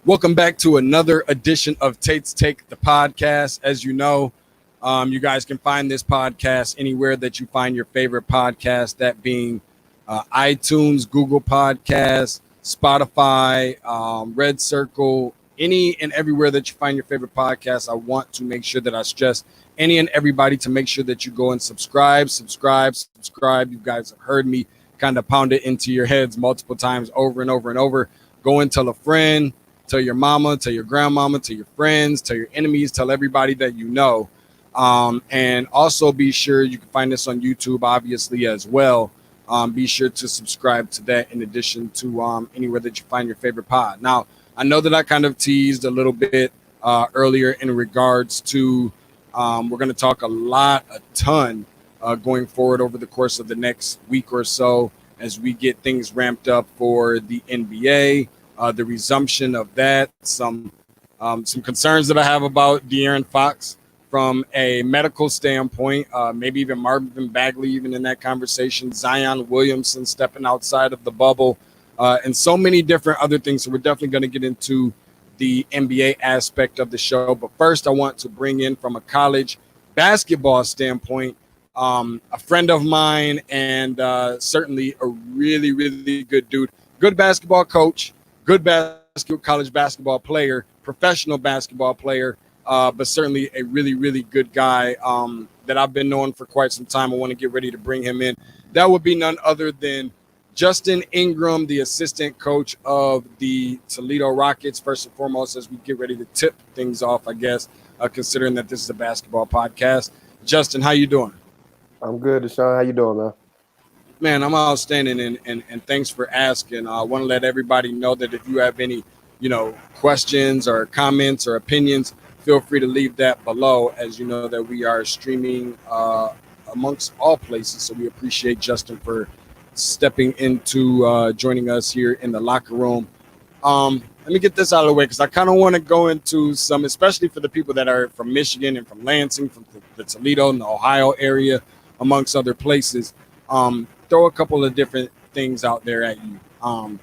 Welcome back to another edition of Tate's Take, the podcast. As you know, you guys can find this podcast anywhere that you find your favorite podcast, that being iTunes, Google Podcasts, Spotify, Red Circle, any and everywhere that you find your favorite podcast. I want to make sure that I stress any and everybody to make sure that you go and subscribe. You guys have heard me kind of pound it into your heads multiple times over and over and over. Go and tell a friend. Tell your mama, tell your grandmama, tell your friends, tell your enemies, tell everybody that you know. And also be sure you can find this on YouTube, obviously, as well. Be sure to subscribe to that in addition to anywhere that you find your favorite pod. Now, I know that I kind of teased a little bit earlier in regards to we're going to talk a ton going forward over the course of the next week or so as we get things ramped up for the NBA. The resumption of that, some concerns that I have about De'Aaron Fox from a medical standpoint, maybe even Marvin Bagley even in that conversation, Zion Williamson stepping outside of the bubble, and so many different other things. So we're definitely going to get into the NBA aspect of the show. But first, I want to bring in from a college basketball standpoint, a friend of mine and certainly a really, really good dude, good basketball coach, good college basketball player, professional basketball player, but certainly a really, really good guy that I've been knowing for quite some time. I want to get ready to bring him in. That would be none other than Justin Ingram, the assistant coach of the Toledo Rockets. First and foremost, as we get ready to tip things off, I guess, considering that this is a basketball podcast. Justin, how you doing? I'm good, DeShaun. How you doing, man? Man, I'm outstanding, and thanks for asking. I want to let everybody know that if you have any, questions or comments or opinions, feel free to leave that below. As you know that we are streaming amongst all places, so we appreciate Justin for stepping into joining us here in the locker room. Let me get this out of the way because I kind of want to go into some, especially for the people that are from Michigan and from Lansing, from the Toledo and the Ohio area, amongst other places. Throw a couple of different things out there at you.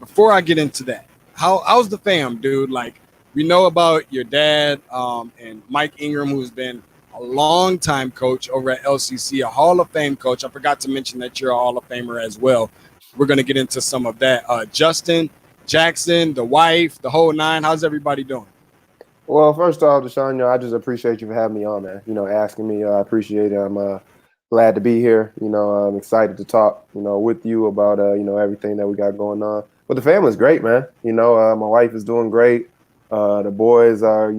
Before I get into that, how's the fam, dude? Like, we know about your dad and Mike Ingram, who's been a long-time coach over at LCC, a Hall of Fame coach. I forgot to mention that you're a Hall of Famer as well. We're going to get into some of that. Justin, Jackson, the wife, the whole nine. How's everybody doing? Well, first off, DeShaun, I just appreciate you for having me on, man. Asking me. I appreciate it. I'm glad to be here. I'm excited to talk, with you about, everything that we got going on. But the family's great, man. My wife is doing great. The boys are,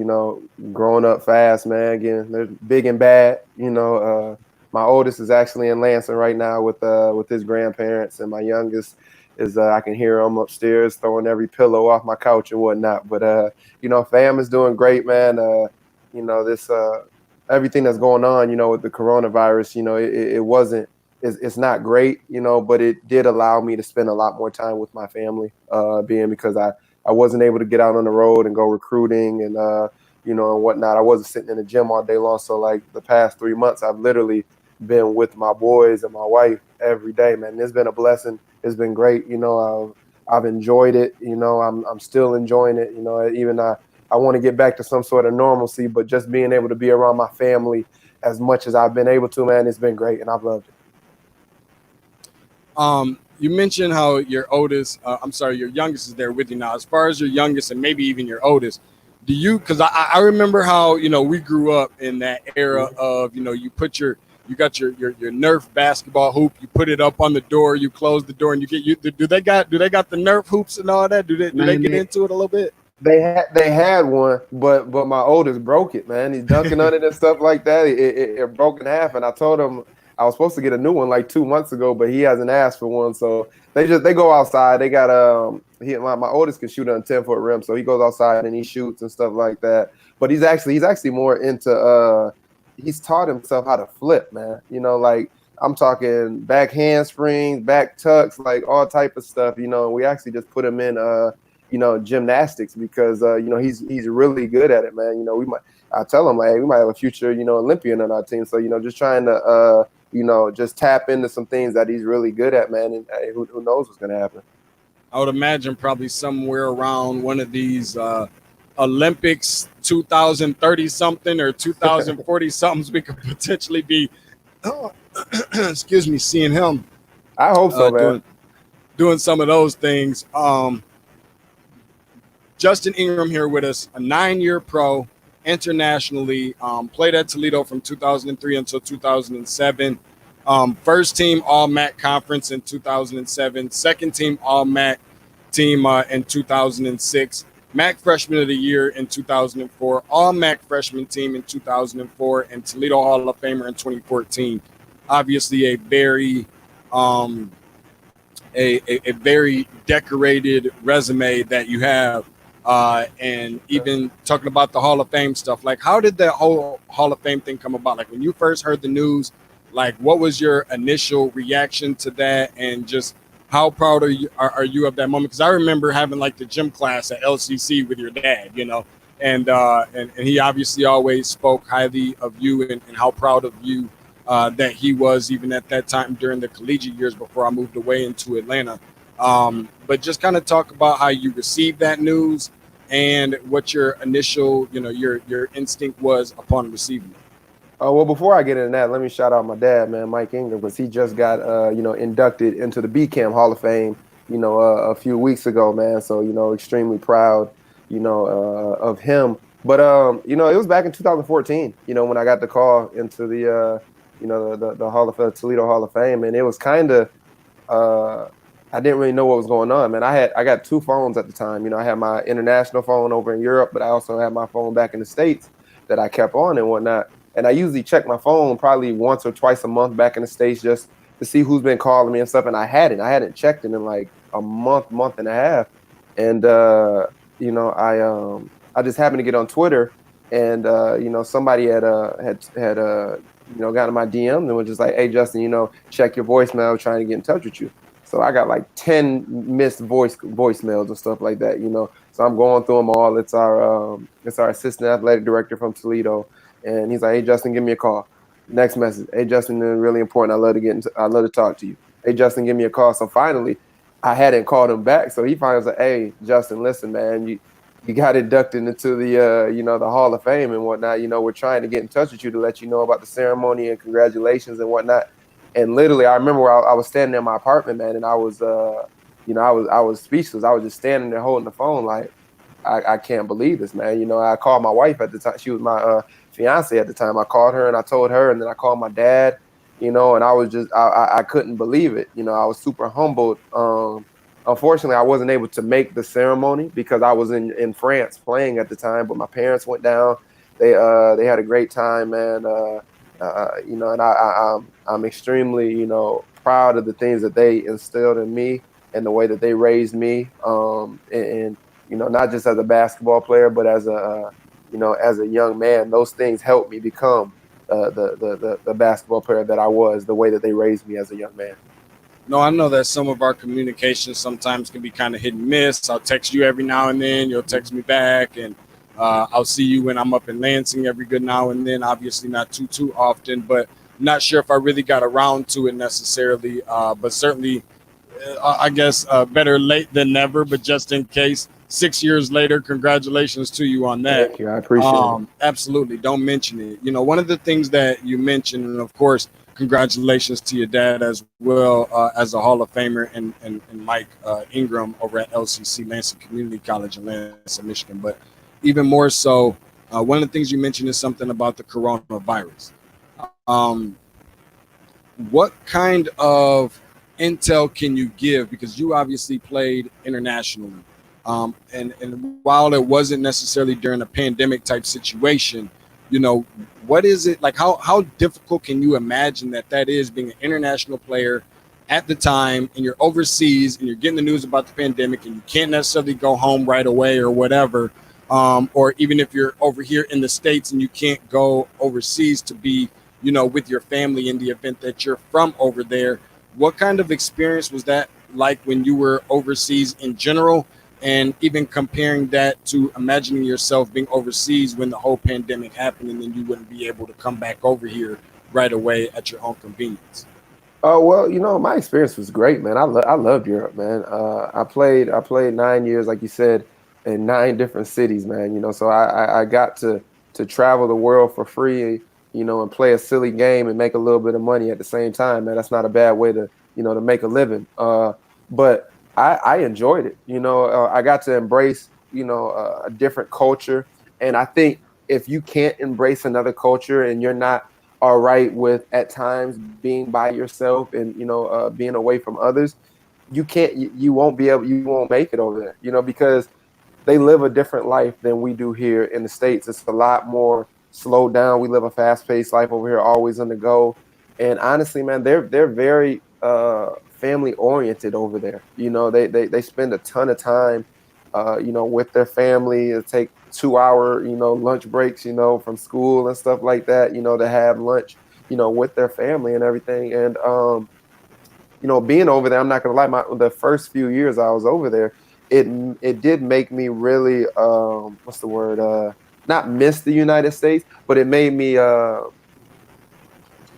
growing up fast, man. Again, they're big and bad. My oldest is actually in Lansing right now with his grandparents, and my youngest is I can hear him upstairs throwing every pillow off my couch and whatnot. But fam is doing great, man. This everything that's going on, with the coronavirus, it's not great, but it did allow me to spend a lot more time with my family, because I wasn't able to get out on the road and go recruiting and, and whatnot. I wasn't sitting in the gym all day long. So like the past 3 months, I've literally been with my boys and my wife every day, man. It's been a blessing. It's been great. I've enjoyed it. I'm still enjoying it. Even I want to get back to some sort of normalcy, but just being able to be around my family as much as I've been able to, man, it's been great, and I've loved it. You mentioned how your youngest is there with you now. As far as your youngest and maybe even your oldest, do you? Because I remember how we grew up in that era of you got your Nerf basketball hoop, you put it up on the door, you close the door, and do they got the Nerf hoops and all that? Do they get into it a little bit? They had one, but my oldest broke it, man. He's dunking on it and stuff like that. It broke in half, and I told him I was supposed to get a new one like 2 months ago, but he hasn't asked for one. So they go outside. They got my oldest can shoot on a 10-foot rim, so he goes outside and he shoots and stuff like that. But he's actually more into he's taught himself how to flip, man. Like I'm talking back handsprings, back tucks, like all type of stuff. We actually just put him in gymnastics because he's really good at it, man. I tell him like we might have a future Olympian on our team. So just trying to just tap into some things that he's really good at, man. And who knows what's gonna happen. I would imagine probably somewhere around one of these Olympics 2030 something or 2040 somethings, we could potentially be, excuse me, seeing him I hope so, man. doing some of those things. Justin Ingram here with us, a 9-year pro internationally, played at Toledo from 2003 until 2007. First team All-MAC conference in 2007, second team All-MAC team in 2006, MAC Freshman of the Year in 2004, All-MAC Freshman team in 2004, and Toledo Hall of Famer in 2014. Obviously, a very a very decorated resume that you have. And even talking about the Hall of Fame stuff, like how did that whole Hall of Fame thing come about? Like when you first heard the news, like what was your initial reaction to that, and just how proud are you of that moment? Because I remember having like the gym class at LCC with your dad, you know, and he obviously always spoke highly of you and how proud of you that he was even at that time during the collegiate years before I moved away into Atlanta. But just kind of talk about how you received that news and what your initial, you know, your instinct was upon receiving it. Well, before I get into that, let me shout out my dad, man, Mike Ingram, because he just got, inducted into the BCAM Hall of Fame, a few weeks ago, man. So, extremely proud, of him. But, it was back in 2014, when I got the call into the, the Hall of Toledo Hall of Fame, and it was kind of, I didn't really know what was going on, man. I got two phones at the time. I had my international phone over in Europe, but I also had my phone back in the States that I kept on and whatnot. And I usually check my phone probably once or twice a month back in the States just to see who's been calling me and stuff. And I hadn't checked it in like a month and a half. And, I just happened to get on Twitter and, somebody had gotten my DMs and was just like, hey, Justin, check your voicemail, trying to get in touch with you. So I got like 10 missed voicemails and stuff like that, So I'm going through them all. It's our assistant athletic director from Toledo. And he's like, hey, Justin, give me a call. Next message. Hey, Justin, this is really important. I'd love to talk to you. Hey, Justin, give me a call. So finally, I hadn't called him back. So he finally was like, hey, Justin, listen, man, you got inducted into the, the Hall of Fame and whatnot. We're trying to get in touch with you to let you know about the ceremony and congratulations and whatnot. And literally, I remember where I was standing in my apartment, man, and I was, I was speechless. I was just standing there holding the phone like, I can't believe this, man. I called my wife at the time. She was my fiance at the time. I called her and I told her, and then I called my dad, and I was just, I couldn't believe it. I was super humbled. Unfortunately, I wasn't able to make the ceremony because I was in France playing at the time, but my parents went down. They had a great time, man. And I'm extremely, proud of the things that they instilled in me and the way that they raised me. And not just as a basketball player, but as a young man. Those things helped me become the basketball player that I was, the way that they raised me as a young man. No, I know that some of our communications sometimes can be kind of hit and miss. I'll text you every now and then. You'll text me back, and I'll see you when I'm up in Lansing every good now and then. Obviously not too often, but not sure if I really got around to it necessarily. But certainly, I guess better late than never. But just in case, 6 years later, congratulations to you on that. Thank you. I appreciate it. Absolutely. Don't mention it. One of the things that you mentioned, and of course, congratulations to your dad as well as a Hall of Famer and Mike Ingram over at LCC, Lansing Community College in Lansing, Michigan. But even more so, one of the things you mentioned is something about the coronavirus. What kind of intel can you give? Because you obviously played internationally. And while it wasn't necessarily during a pandemic type situation, what is it like? How difficult can you imagine that is, being an international player at the time, and you're overseas and you're getting the news about the pandemic and you can't necessarily go home right away or whatever, or even if you're over here in the States and you can't go overseas to be, with your family in the event that you're from over there. What kind of experience was that like when you were overseas in general? And even comparing that to imagining yourself being overseas when the whole pandemic happened, and then you wouldn't be able to come back over here right away at your own convenience. Oh well, my experience was great, man. I loved Europe, man. I played 9 years, like you said, in 9 different cities, man. So I got to travel the world for free, and play a silly game and make a little bit of money at the same time, man. That's not a bad way to make a living. But I enjoyed it. I got to embrace, a different culture, and I think if you can't embrace another culture and you're not all right with at times being by yourself and being away from others, you won't be able, you won't make it over there, because they live a different life than we do here in the States. It's a lot more slowed down. We live a fast-paced life over here, always on the go. And honestly, man, they're very family oriented over there. They spend a ton of time with their family. It take 2 hour, lunch breaks, from school and stuff like that, to have lunch, with their family and everything. And being over there, I'm not gonna lie, the first few years I was over there, it did make me really what's the word? Not miss the United States, but it made me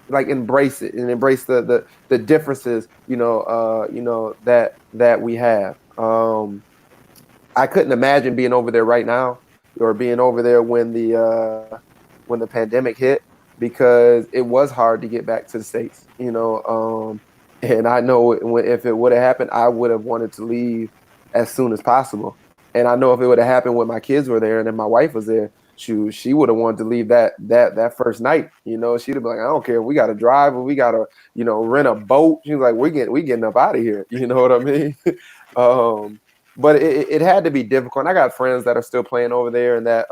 like embrace it and embrace the differences, that we have. I couldn't imagine being over there right now or being over there when the pandemic hit, because it was hard to get back to the States, and I know if it would have happened, I would have wanted to leave as soon as possible. And I know if it would have happened when my kids were there and then my wife was there, she would have wanted to leave that first night. She'd have been like, I don't care if we got to drive or we got to, rent a boat. She was like, we getting up out of here. You know what I mean? But it had to be difficult. And I got friends that are still playing over there and that,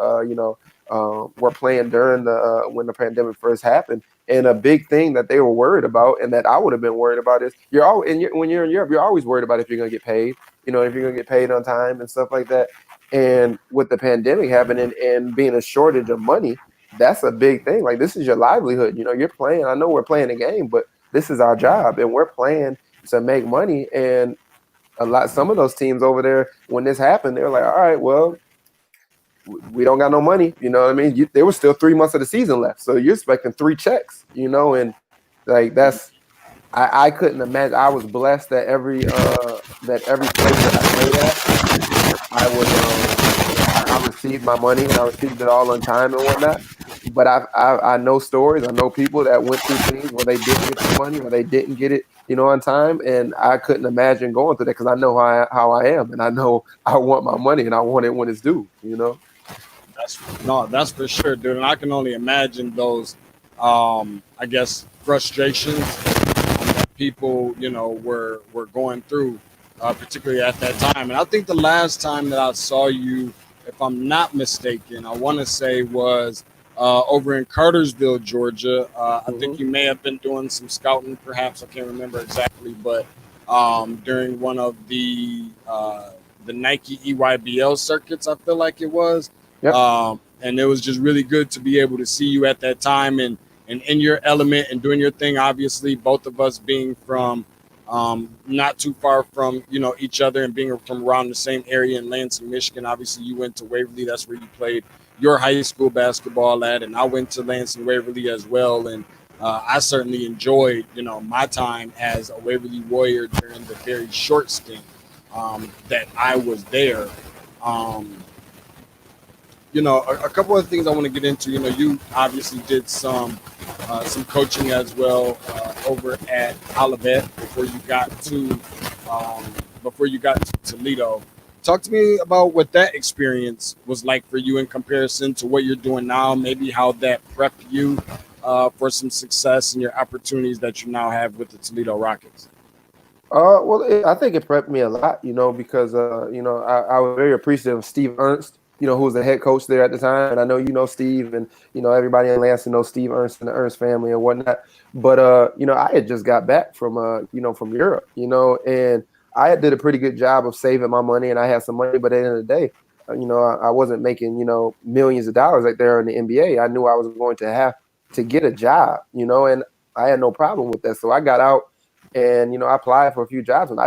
were playing during when the pandemic first happened. And a big thing that they were worried about, and that I would have been worried about, is when you're in Europe, you're always worried about if you're going to get paid, if you're going to get paid on time and stuff like that. And with the pandemic happening and being a shortage of money, that's a big thing. Like, this is your livelihood. You're playing. I know we're playing a game, but this is our job, and we're playing to make money. And some of those teams over there, when this happened, they were like, all right, well, we don't got no money. You know what I mean? There was still 3 months of the season left, so you're expecting 3 checks. And like I couldn't imagine. I was blessed that every place that I played at, I received my money and I received it all on time and whatnot. But I know stories. I know people that went through things where they didn't get the money or they didn't get it, on time. And I couldn't imagine going through that, because I know how I am, and I know I want my money and I want it when it's due. That's for sure, dude. And I can only imagine those, I guess, frustrations that people, were going through, particularly at that time. And I think the last time that I saw you, if I'm not mistaken, I want to say was over in Cartersville, Georgia. I think you may have been doing some scouting, perhaps. I can't remember exactly, but during one of the Nike EYBL circuits, I feel like it was. Yep. And it was just really good to be able to see you at that time and in your element and doing your thing. Obviously, both of us being from not too far from each other and being from around the same area in Lansing, Michigan. Obviously, you went to Waverly. That's where you played your high school basketball at, and I went to Lansing Waverly as well. And I certainly enjoyed my time as a Waverly Warrior during the very short stint that I was there. A couple of things I want to get into. You obviously did some coaching as well over at Olivet before you got to Toledo. Talk to me about what that experience was like for you in comparison to what you're doing now. Maybe how that prepped you for some success and your opportunities that you now have with the Toledo Rockets. Well, I think it prepped me a lot, because I was very appreciative of Steve Ernst, who was the head coach there at the time. And I know Steve, and everybody in Lansing knows Steve Ernst and the Ernst family and whatnot. But I had just got back from from Europe, and I did a pretty good job of saving my money, and I had some money. But at the end of the day, I wasn't making millions of dollars like there in the NBA. I knew I was going to have to get a job, and I had no problem with that. So I got out and I applied for a few jobs, and I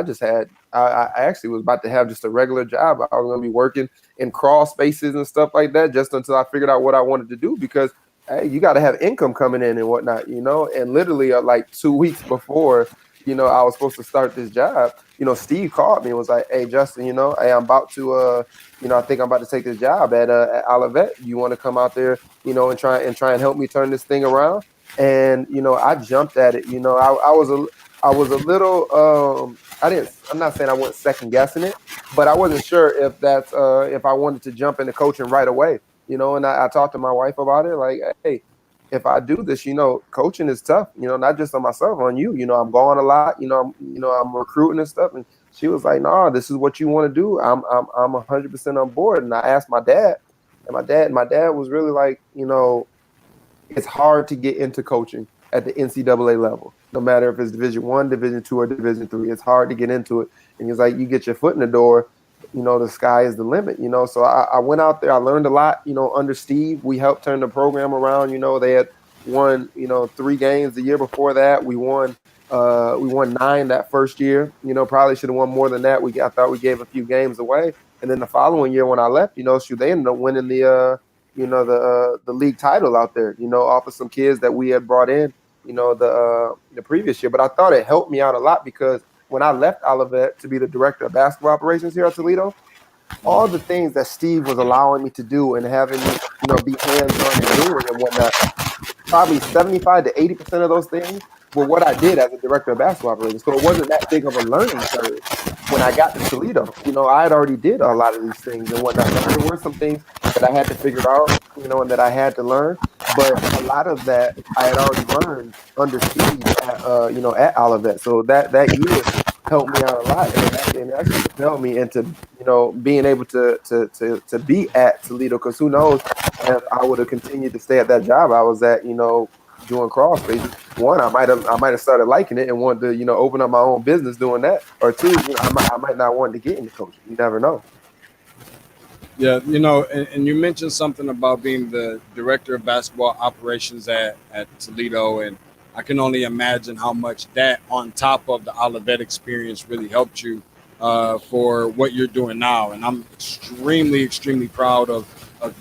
actually was about to have just a regular job. I was going to be working in crawl spaces and stuff like that just until I figured out what I wanted to do, because hey, you got to have income coming in and whatnot, and literally like 2 weeks before, I was supposed to start this job, Steve called me and was like, hey, Justin, hey, I'm about to, I think I'm about to take this job at Olivet. You want to come out there, and try and help me turn this thing around? And, I jumped at it. I was a little, I'm not saying I wasn't second guessing it, but I wasn't sure if I wanted to jump into coaching right away. And I talked to my wife about it, like, hey, if I do this, coaching is tough, not just on myself, on you. I'm going a lot, I'm recruiting and stuff. And she was like, no, this is what you want to do. I'm 100% on board. And I asked my dad, and my dad was really like, it's hard to get into coaching at the NCAA level, no matter if it's Division I, Division II, or Division III. It's hard to get into it. And he's like, you get your foot in the door, the sky is the limit, So I went out there. I learned a lot, under Steve. We helped turn the program around. They had won, 3 games the year before that. We won 9 that first year. Probably should have won more than that. I thought we gave a few games away. And then the following year when I left, they ended up winning the league title out there, off of some kids that we had brought in, the previous year. But I thought it helped me out a lot because when I left Olivet to be the director of basketball operations here at Toledo, all the things that Steve was allowing me to do and having me, be hands-on and doing and whatnot, probably 75 to 80% of those things were what I did as a director of basketball operations. So it wasn't that big of a learning curve when I got to Toledo. I had already did a lot of these things and whatnot. There were some things that I had to figure out, and that I had to learn. But a lot of that I had already learned under Steve at Olivet. So that year helped me out a lot, and it actually propelled me into being able to be at Toledo. Because who knows if I would have continued to stay at that job I was at, doing crawl spaces. One, I might have started liking it and wanted to open up my own business doing that. Or two, I might not want to get into coaching. You never know. Yeah, and you mentioned something about being the director of basketball operations at Toledo, and I can only imagine how much that, on top of the Olivet experience, really helped you for what you're doing now. And I'm extremely, extremely proud of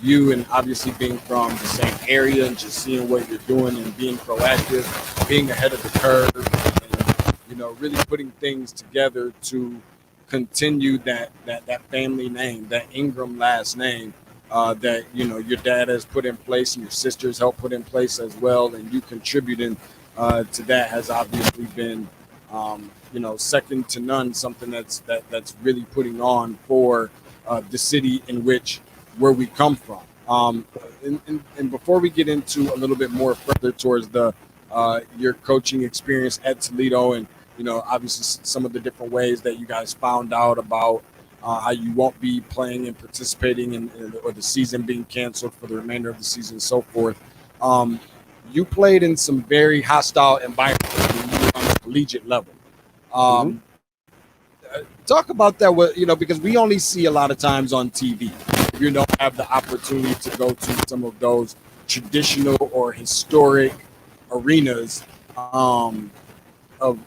you, and obviously being from the same area and just seeing what you're doing and being proactive, being ahead of the curve, and really putting things together to continue that family name, that Ingram last name, that your dad has put in place and your sisters helped put in place as well, and you contributing to that has obviously been second to none. Something that's really putting on for the city in which where we come from. And before we get into a little bit more further towards your coaching experience at Toledo, and obviously some of the different ways that you guys found out about how you won't be playing and participating or the season being canceled for the remainder of the season and so forth. You played in some very hostile environments when you were on the collegiate level. Talk about that, because we only see a lot of times on TV. You don't have the opportunity to go to some of those traditional or historic arenas, of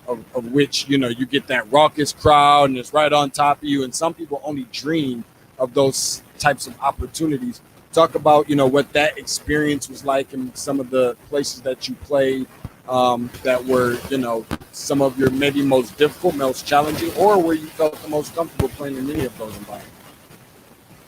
which you get that raucous crowd and it's right on top of you, and some people only dream of those types of opportunities. Talk about what that experience was like in some of the places that you played, that were some of your maybe most difficult, most challenging, or where you felt the most comfortable playing in any of those environments.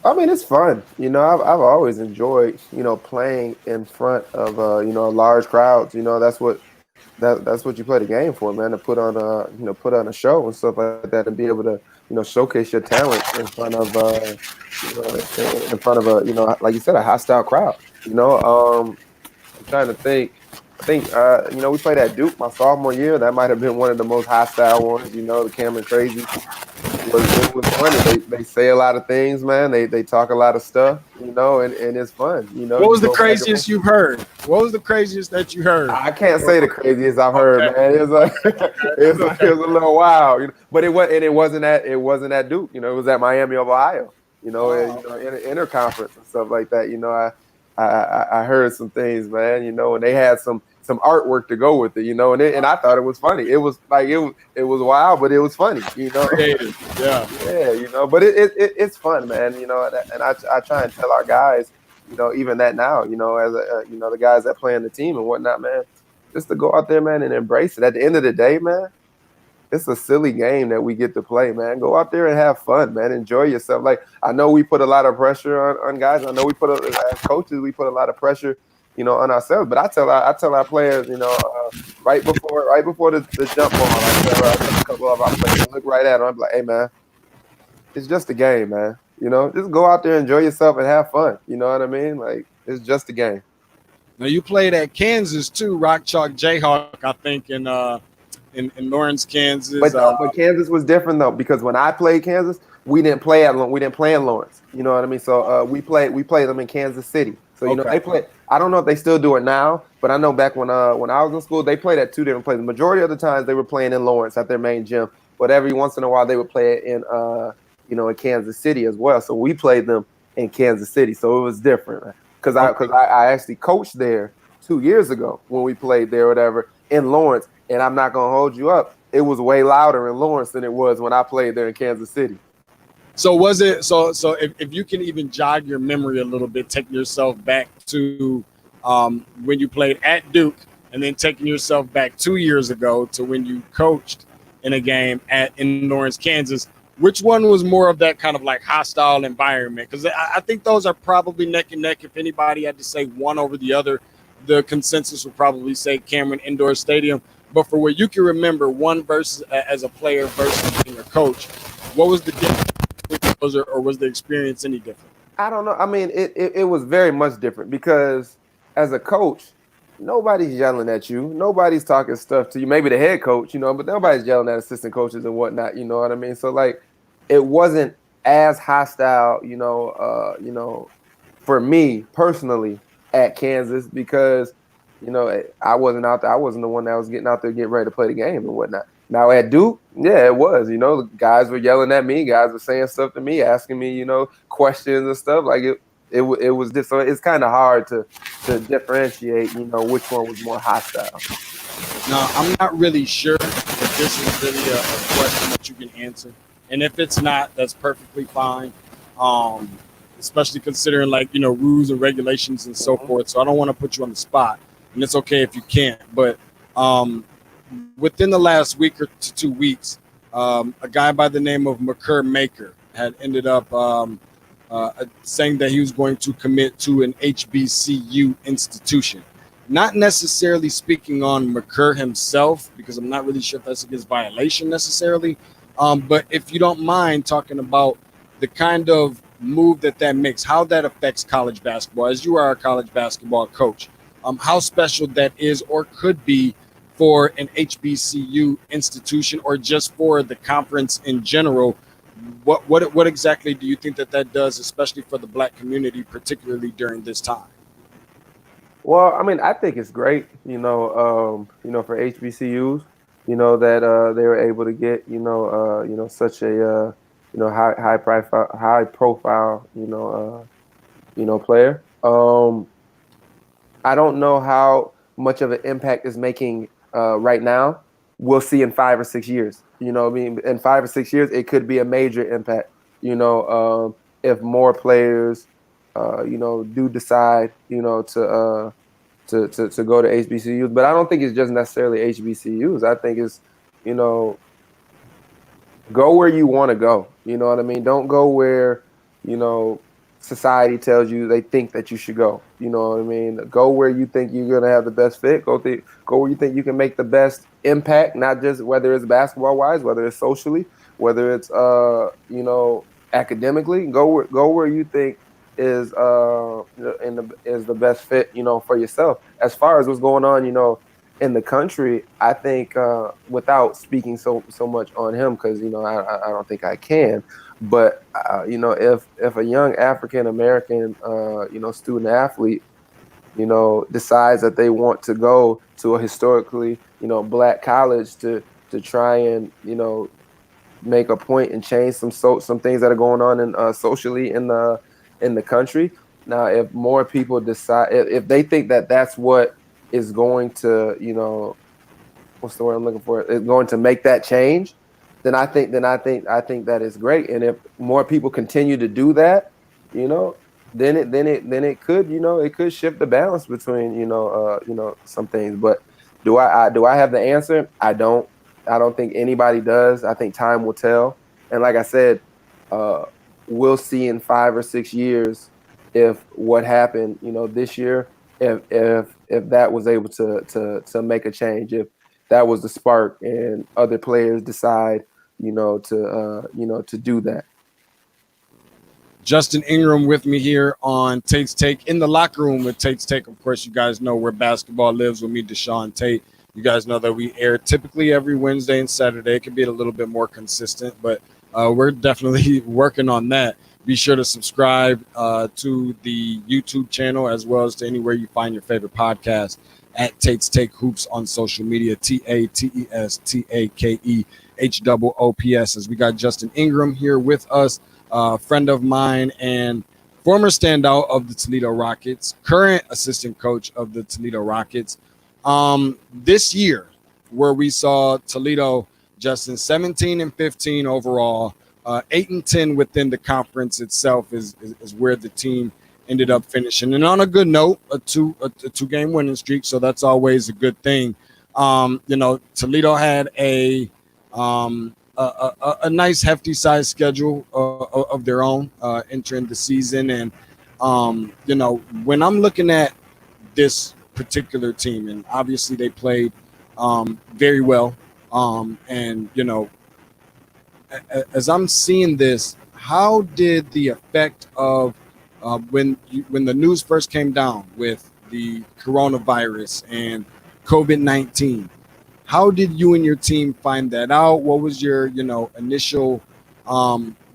I mean, it's fun. I've always enjoyed playing in front of large crowds. That's what you play the game for, man. To put on a show and stuff like that, and be able to showcase your talent in front of like you said, a hostile crowd. I'm trying to think. I think we played at Duke my sophomore year. That might have been one of the most hostile ones. The Cameron Crazy. It was funny. They say a lot of things, man. They talk a lot of stuff, and it's fun. What was the craziest you've heard? What was the craziest that you heard? I can't say the craziest I've heard, man. It was a little wild, but it wasn't at Duke. It was at Miami of Ohio. In interconference and stuff like that. I heard some things, man. And they had some artwork to go with it, and I thought it was funny. It was like it was wild, but it was funny, Yeah. But it's fun, man. And I try and tell our guys, even that now, as the guys that play in the team and whatnot, man, just to go out there, man, and embrace it. At the end of the day, man, it's a silly game that we get to play, man. Go out there and have fun, man. Enjoy yourself. Like, I know we put a lot of pressure on guys. I know as coaches, we put a lot of pressure, on ourselves. But I tell our players, right before the jump ball, I tell a couple of our players, look right at them. I'm like, hey, man, it's just a game, man. Just go out there, enjoy yourself, and have fun. You know what I mean? Like, it's just a game. Now you played at Kansas too, Rock Chalk Jayhawk, I think, in Lawrence, Kansas. But Kansas was different though, because when I played Kansas, we didn't play in Lawrence. You know what I mean? So we played them in Kansas City. So they played. I don't know if they still do it now, but I know back when I was in school, they played at two different places. The majority of the times they were playing in Lawrence at their main gym, but every once in a while they would play it in Kansas City as well. So we played them in Kansas City. So it was different because I actually coached there 2 years ago when we played there, or whatever, in Lawrence. And I'm not gonna hold you up. It was way louder in Lawrence than it was when I played there in Kansas City. So was it so if you can even jog your memory a little bit, taking yourself back to when you played at Duke, and then taking yourself back 2 years ago to when you coached in a game in Lawrence, Kansas, which one was more of that kind of like hostile environment? Because I think those are probably neck and neck. If anybody had to say one over the other, the consensus would probably say Cameron Indoor Stadium. But for what you can remember, one versus as a player versus being a coach, what was the difference, or was the experience any different? I don't know. I mean, it was very much different because as a coach, nobody's yelling at you. Nobody's talking stuff to you. Maybe the head coach, but nobody's yelling at assistant coaches and whatnot. You know what I mean? So like, it wasn't as hostile, for me personally at Kansas because, I wasn't out there. I wasn't the one that was getting out there, getting ready to play the game and whatnot. Now at Duke, yeah, it was. The guys were yelling at me. Guys were saying stuff to me, asking me, questions and stuff. Like it was this. So it's kind of hard to differentiate, which one was more hostile. Now, I'm not really sure if this is really a question that you can answer. And if it's not, that's perfectly fine. Especially considering rules and regulations and so forth. So I don't want to put you on the spot. And it's okay if you can't. But within the last week or 2 weeks, a guy by the name of McCurr Maker had ended up saying that he was going to commit to an HBCU institution. Not necessarily speaking on McCurr himself, because I'm not really sure if that's against violation necessarily. But if you don't mind talking about the kind of move that makes, how that affects college basketball, as you are a college basketball coach, how special that is or could be for an HBCU institution or just for the conference in general. What exactly do you think that does, especially for the Black community, particularly during this time? Well, I mean, I think it's great, for HBCUs, that they were able to get, such a, high profile, player. I don't know how much of an impact is making right now. We'll see in 5 or 6 years. In 5 or 6 years, it could be a major impact. If more players, do decide, to go to HBCUs. But I don't think it's just necessarily HBCUs. I think it's, go where you want to go. You know what I mean? Don't go where, society tells you they think that you should go. You know what I mean? Go where you think you're going to have the best fit. Go where you think you can make the best impact, not just whether it's basketball wise, whether it's socially, whether it's, academically. Go where you think is the best fit, for yourself. As far as what's going on, in the country, I think without speaking so much on him, because I don't think I can, but if a young African American student athlete decides that they want to go to a historically Black college to try and make a point and change some things that are going on in socially in the country. Now, if more people decide, if they think that that's what is going to, what's the word I'm looking for? Is going to make that change, then I think that is great. And if more people continue to do that, then it could, it could shift the balance between, some things. But do I have the answer? I don't think anybody does. I think time will tell. And like I said, uh, we'll see in 5 or 6 years if what happened, this year, if that was able to make a change, if that was the spark, and other players decide, to do that. Justin Ingram with me here on Tate's Take, in the locker room with Tate's Take. Of course, you guys know where basketball lives with me, DeShaun Tate. You guys know that we air typically every Wednesday and Saturday. It can be a little bit more consistent, but we're definitely working on that. Be sure to subscribe to the YouTube channel, as well as to anywhere you find your favorite podcast, at Tate's Take Hoops on social media, TATESTAKEHOOPS. As we got Justin Ingram here with us, friend of mine and former standout of the Toledo Rockets, current assistant coach of the Toledo Rockets. This year, where we saw Toledo, Justin, 17-15 overall, 8-10 within the conference itself is where the team ended up finishing. And on a good note, a two-game winning streak, so that's always a good thing. Toledo had a nice hefty size schedule of their own entering the season. And, when I'm looking at this particular team, and obviously they played very well. And, as I'm seeing this, how did the effect of when the news first came down with the coronavirus and COVID-19, how did you and your team find that out? What was your, initial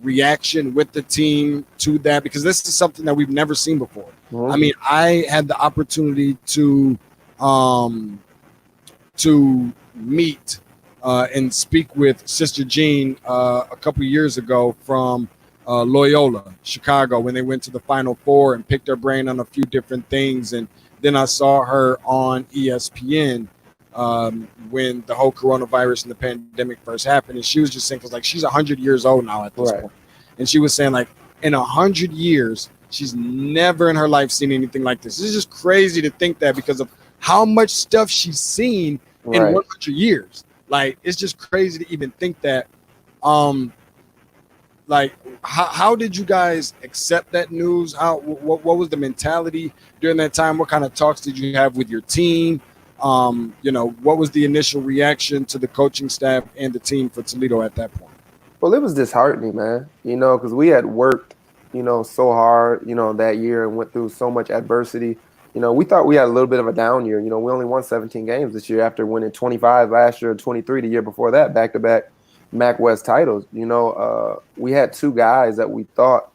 reaction with the team to that? Because this is something that we've never seen before. Mm-hmm. I mean, I had the opportunity to meet and speak with Sister Jean a couple of years ago from Loyola, Chicago, when they went to the Final Four, and picked her brain on a few different things. And then I saw her on ESPN when the whole coronavirus and the pandemic first happened. And she was just saying, because like she's 100 years old now at this point. And she was saying, like, in 100 years, she's never in her life seen anything like this. This is just crazy to think that, because of how much stuff she's seen in 100 years. Like, it's just crazy to even think that. How did you guys accept that news? What was the mentality during that time? What kind of talks did you have with your team? What was the initial reaction to the coaching staff and the team for Toledo at that point? Well, it was disheartening, man, because we had worked, so hard, that year, and went through so much adversity. We thought we had a little bit of a down year. We only won 17 games this year after winning 25 last year, 23 the year before that, back-to-back MAC West titles. We had two guys that we thought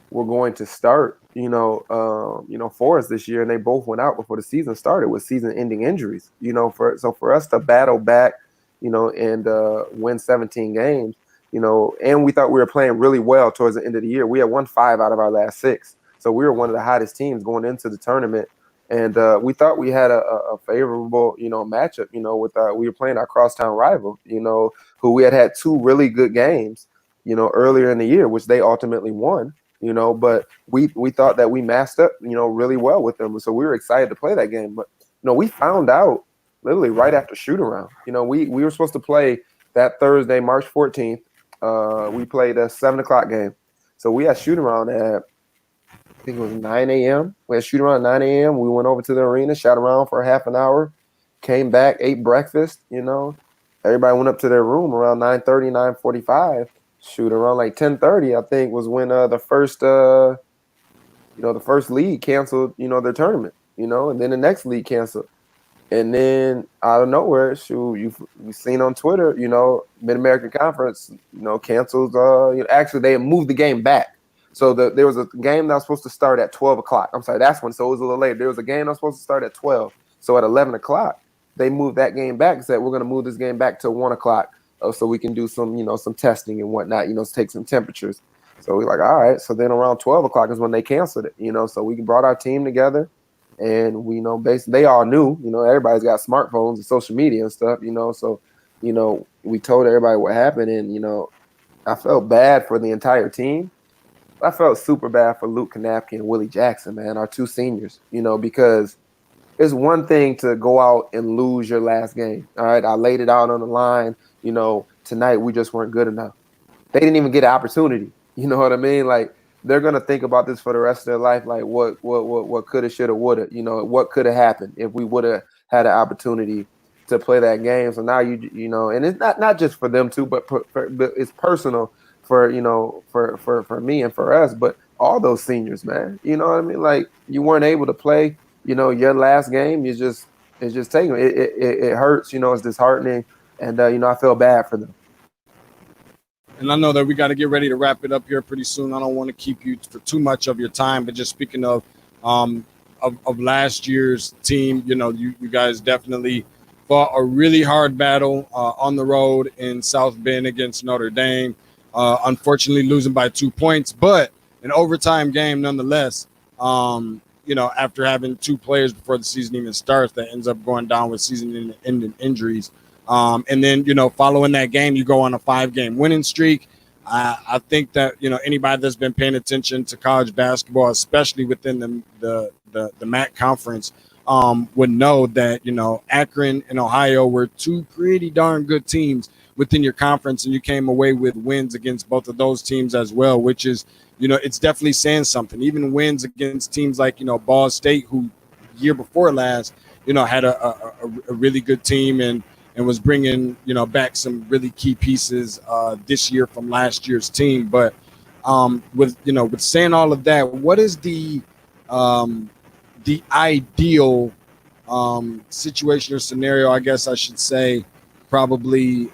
were going to start, for us this year, and they both went out before the season started with season-ending injuries. For us to battle back, and win 17 games, and we thought we were playing really well towards the end of the year. We had won 5 out of our last 6, so we were one of the hottest teams going into the tournament. And we thought we had a favorable, matchup, with we were playing our crosstown rival, who we had 2 really good games, earlier in the year, which they ultimately won, but we thought that we matched up, really well with them. So we were excited to play that game. But, we found out literally right after shoot around. We were supposed to play that Thursday, March 14th. We played a 7:00 game. So we had shoot around at, I think it was 9 a.m. We had shoot around at 9 a.m. We went over to the arena, shot around for half an hour, came back, ate breakfast, Everybody went up to their room around 9:30, 9:45. Shoot around like 10:30, I think, was when the first league canceled, their tournament, and then the next league canceled. And then out of nowhere, you've seen on Twitter, Mid-American Conference, canceled. Actually, they moved the game back. So there was a game that was supposed to start at 12 o'clock. I'm sorry, that's when. So it was a little later. There was a game that was supposed to start at 12. So at 11 o'clock, they moved that game back and said, we're going to move this game back to 1 o'clock so we can do some, some testing and whatnot, take some temperatures. So we're like, all right. So then around 12 o'clock is when they canceled it, so we brought our team together. And we basically they all knew, everybody's got smartphones and social media and stuff, so, we told everybody what happened. And, I felt bad for the entire team. I felt super bad for Luke Kanapke and Willie Jackson, man, our two seniors, because it's one thing to go out and lose your last game. All right, I laid it out on the line. Tonight we just weren't good enough. They didn't even get an opportunity. You know what I mean? Like, they're gonna think about this for the rest of their life. Like, what coulda, shoulda, woulda. What could have happened if we would have had an opportunity to play that game. So now and it's not just for them too, but it's personal for me and for us. But all those seniors, man. You know what I mean? Like, you weren't able to play. Your last game. It's just taking it hurts. It's disheartening, and I feel bad for them. And I know that we got to get ready to wrap it up here pretty soon. I don't want to keep you for too much of your time, but just speaking of last year's team, you guys definitely fought a really hard battle on the road in South Bend against Notre Dame. Unfortunately, losing by 2 points, but an overtime game nonetheless. After having two players before the season even starts that ends up going down with season-ending injuries. And then, following that game, you go on a 5-game winning streak. I think that, anybody that's been paying attention to college basketball, especially within the MAC conference, would know that, Akron and Ohio were two pretty darn good teams within your conference, and you came away with wins against both of those teams as well, which is, it's definitely saying something. Even wins against teams like, Ball State, who year before last, had a really good team and was bringing, back some really key pieces this year from last year's team. But with saying all of that, what is the ideal situation or scenario, I guess I should say, probably,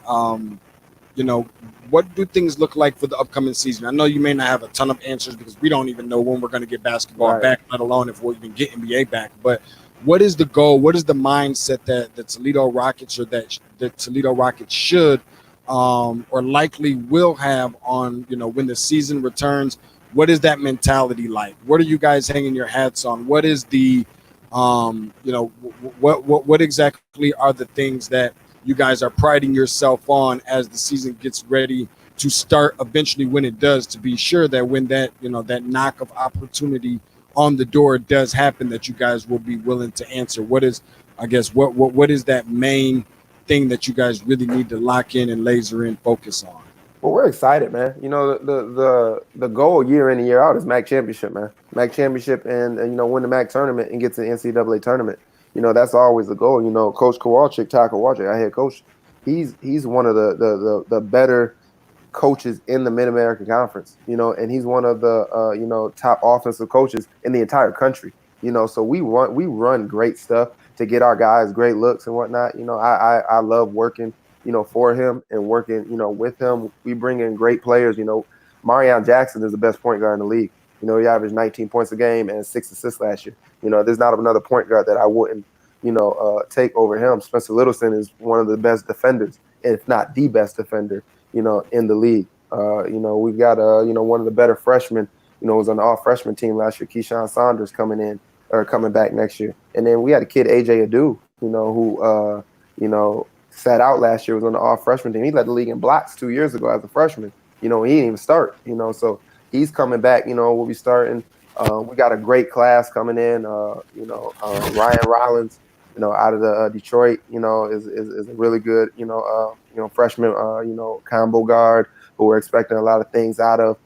what do things look like for the upcoming season? I know you may not have a ton of answers because we don't even know when we're going to get basketball back, let alone if we'll even get NBA back. But what is the goal? What is the mindset that the Toledo Rockets or that the Toledo Rockets should or likely will have on, when the season returns? What is that mentality like? What are you guys hanging your hats on? What is the, what exactly are the things that you guys are priding yourself on as the season gets ready to start eventually when it does, to be sure that when that, that knock of opportunity on the door does happen, that you guys will be willing to answer? What is, I guess, what is that main thing that you guys really need to lock in and laser in focus on? Well, we're excited, man. The goal year in and year out is MAC championship, man. MAC championship and win the MAC tournament and get to the NCAA tournament. That's always the goal. Coach Kowalczyk, Ty Kowalczyk, our head coach, he's one of the better coaches in the Mid-American Conference, and he's one of the top offensive coaches in the entire country. So we run great stuff to get our guys great looks and whatnot. I love working for him and working with him. We bring in great players. Marion Jackson is the best point guard in the league. He averaged 19 points a game and 6 assists last year. There's not another point guard that I wouldn't take over him. Spencer Littleson is one of the best defenders, if not the best defender in the league. We've got one of the better freshmen, was on the all freshman team last year, Keyshawn Saunders, coming back next year. And then we had a kid, AJ Adu, who sat out last year, was on the all freshman team. He led the league in blocks 2 years ago as a freshman. He didn't even start, so he's coming back. We'll be starting. We got a great class coming in. Ryan Rollins, out of the Detroit, is a really good, freshman, combo guard who we're expecting a lot of things out of.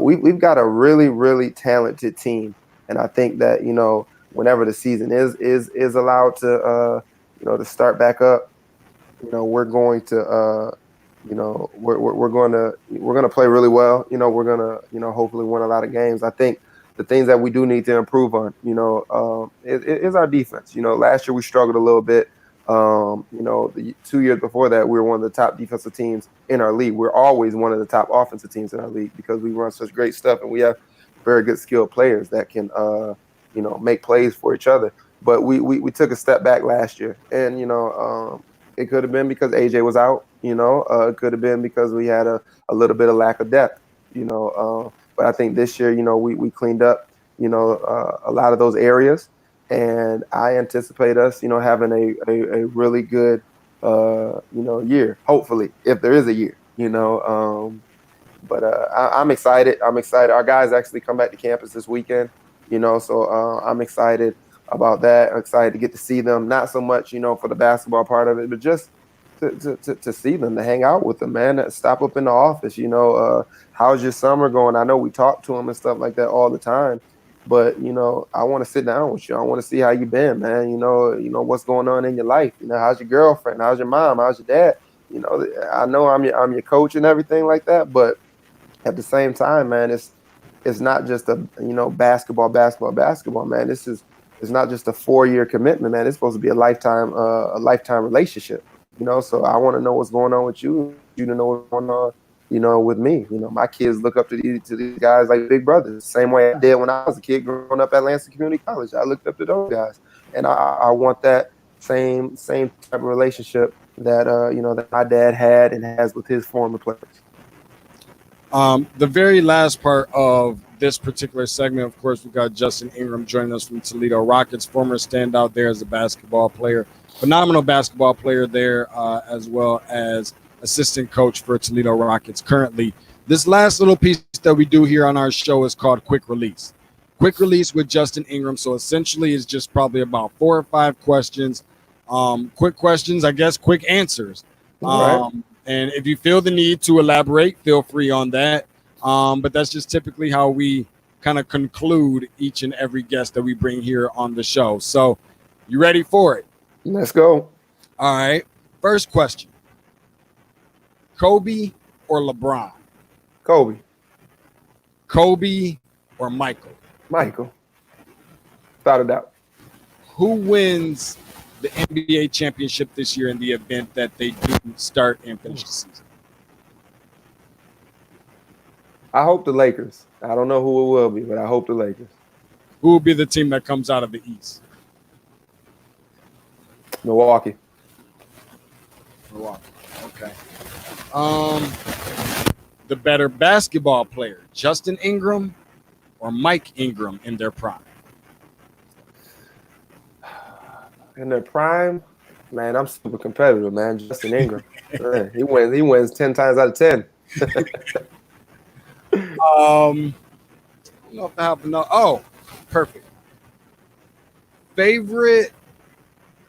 We've got a really, really talented team, and I think that whenever the season is allowed to to start back up, we're going to we're going to play really well. We're going to hopefully win a lot of games. I think the things that we do need to improve on, is our defense. Last year we struggled a little bit. The 2 years before that, we were one of the top defensive teams in our league. We're always one of the top offensive teams in our league because we run such great stuff and we have very good skilled players that can, make plays for each other. But we took a step back last year, and it could have been because AJ was out. It could have been because we had a little bit of lack of depth. But I think this year, we cleaned up, a lot of those areas, and I anticipate us, having a really good, year. Hopefully, if there is a year, But I'm excited. I'm excited. Our guys actually come back to campus this weekend, so I'm excited about that. I'm excited to get to see them. Not so much, for the basketball part of it, but just to see them, to hang out with them, man. Stop up in the office, how's your summer going? I know we talk to them and stuff like that all the time, but I want to sit down with you. I want to see how you been, man. What's going on in your life. How's your girlfriend? How's your mom? How's your dad? I know I'm your coach and everything like that, but at the same time, man, it's not just a basketball, man. It's not just a 4-year commitment, man. It's supposed to be a lifetime relationship. So I want to know what's going on with you. You to know what's going on, with me. My kids look up to these guys like big brothers, the same way I did when I was a kid growing up at Lansing Community College. I looked up to those guys, and I want that same type of relationship that that my dad had and has with his former players. The very last part of this particular segment, of course, we got Justin Ingram joining us from Toledo Rockets, former standout there as a basketball player, phenomenal basketball player there, as well as assistant coach for Toledo Rockets currently. This last little piece that we do here on our show is called Quick Release. Quick Release with Justin Ingram. So essentially it's just probably about 4 or 5 questions. Quick questions, I guess, quick answers. Right. And if you feel the need to elaborate, feel free on that. But that's just typically how we kind of conclude each and every guest that we bring here on the show. So you ready for it? Let's go. All right. First question. Kobe or LeBron? Kobe. Kobe or Michael? Michael. Without a doubt. Who wins the NBA championship this year in the event that they do start and finish the season? I hope the Lakers. I don't know who it will be, but I hope the Lakers. Who will be the team that comes out of the East? Milwaukee. Okay. The better basketball player, Justin Ingram or Mike Ingram in their prime? In their prime, man, I'm super competitive, man. Justin Ingram. Man, he wins 10 times out of 10. I don't know if I have enough. Oh, perfect. Favorite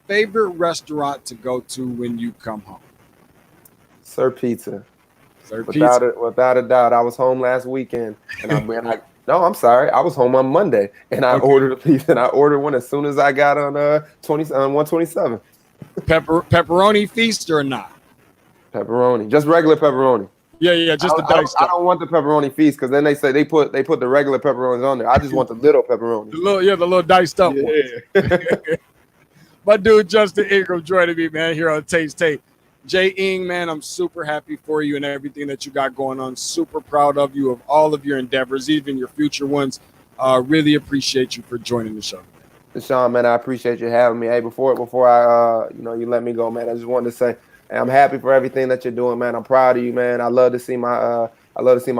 restaurant to go to when you come home? Sir Pizza. Pizza. Without a doubt. I was home last weekend, and I'm sorry. I was home on Monday, and I ordered a pizza, and I ordered one as soon as I got on 127. Pepperoni feast or not? Pepperoni, just regular pepperoni. Yeah, just the diced. I don't want the pepperoni feast because then they say they put the regular pepperonis on there. I just want the little pepperoni. The little diced up ones. My dude Justin Ingram joining me, man, here on Tate's Tate. Jay Ing, man, I'm super happy for you and everything that you got going on. Super proud of you, of all of your endeavors, even your future ones. Really appreciate you for joining the show. DeShaun, man, I appreciate you having me. Hey, before I you let me go, man, I just wanted to say I'm happy for everything that you're doing, man. I'm proud of you, man. I love to see my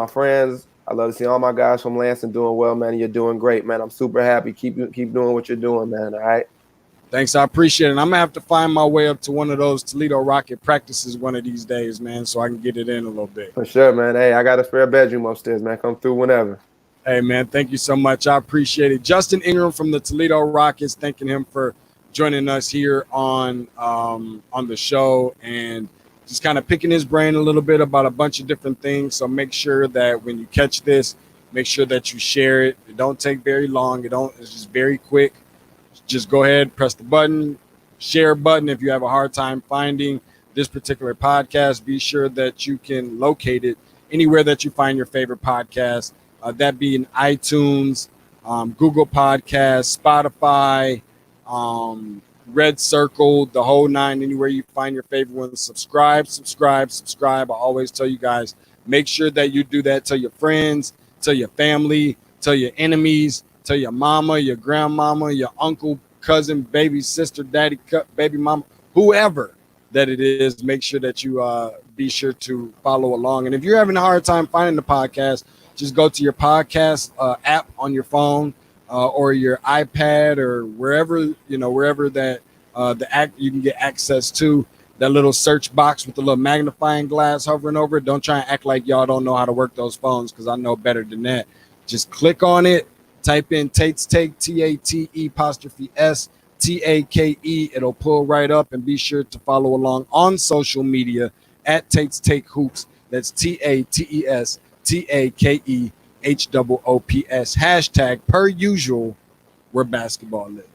friends. I love to see all my guys from Lansing doing well, man. You're doing great, man. I'm super happy. Keep doing what you're doing, man. All right. Thanks, I appreciate it. And I'm gonna have to find my way up to one of those Toledo Rocket practices one of these days, man, so I can get it in a little bit. For sure, man. Hey, I got a spare bedroom upstairs, man. Come through whenever. Hey, man, thank you so much. I appreciate it. Justin Ingram from the Toledo Rockets, thanking him for joining us here on the show and just kind of picking his brain a little bit about a bunch of different things. So make sure that when you catch this, make sure that you share it. It don't take very long. It's just very quick. Just go ahead, press the button, share button. If you have a hard time finding this particular podcast, be sure that you can locate it anywhere that you find your favorite podcast. That being iTunes, Google Podcasts, Spotify, Red Circle, the whole 9, anywhere you find your favorite one. Subscribe. I always tell you guys, make sure that you do that. Tell your friends, tell your family, tell your enemies, tell your mama, your grandmama, your uncle, cousin, baby sister, daddy, baby mama, whoever that it is. Make sure that you be sure to follow along. And if you're having a hard time finding the podcast, just go to your podcast app on your phone or your iPad or wherever that you can get access to. that little search box with the little magnifying glass hovering over it. Don't try and act like y'all don't know how to work those phones, because I know better than that. Just click on it, type in Tate's Take, TATE''S TAKE. It'll pull right up, and be sure to follow along on social media at Tate's Take Hoops. That's TATES TAKEHOOPS. Hashtag per usual, where basketball lives.